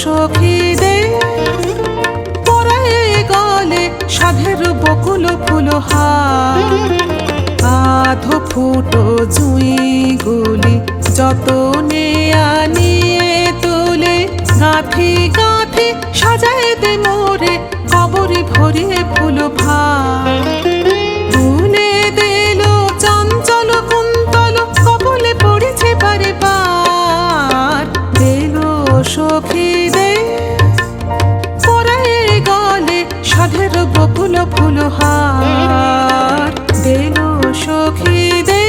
সখীদের পরায়ে গলে সাধের বকুল ফুলহার আধো ফুটো জুঁই গুলি যতনে আনিয়ে তোলে গাঁথি গাঁথি সাজায় দে মোরে কবরে ভরিয়ে ফুল ভার তুলে দিল চঞ্চল কুন্তল কবলে পড়েছে বারে বার দিল সখীদের পরায়ে গলে সাধের বকুল ফুলহার দিল সখীদের।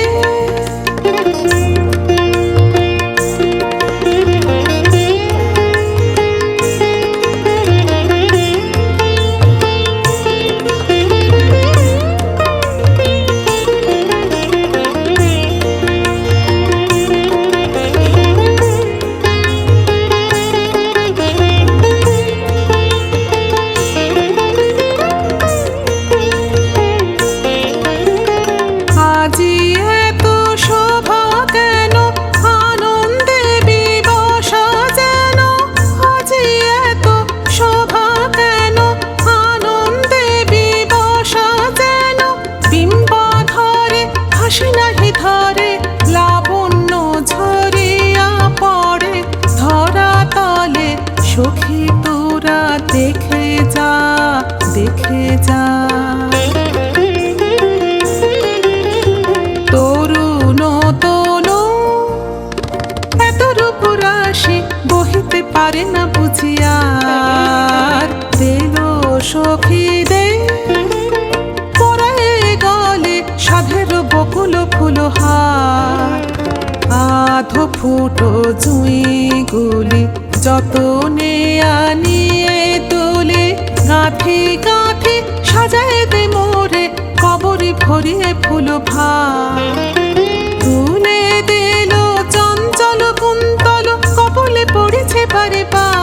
সখী তোরা দেখে যা দেখে যা তরুণ তনু এত রূপরাশি বহিতে পারে না বুঝিয়ার দিল সখীদের পরায়ে গলে সাধের বকুল ফুলহার আধো ফুটো জুঁই গুলি যতনে আনিয়ে তোলে গাঁথি গাঁথি সাজায় দে মোরে কবরে ভরিয়ে ফুল ভার তুলে দিল চঞ্চল কুন্তল কবলে পড়েছে বারে বার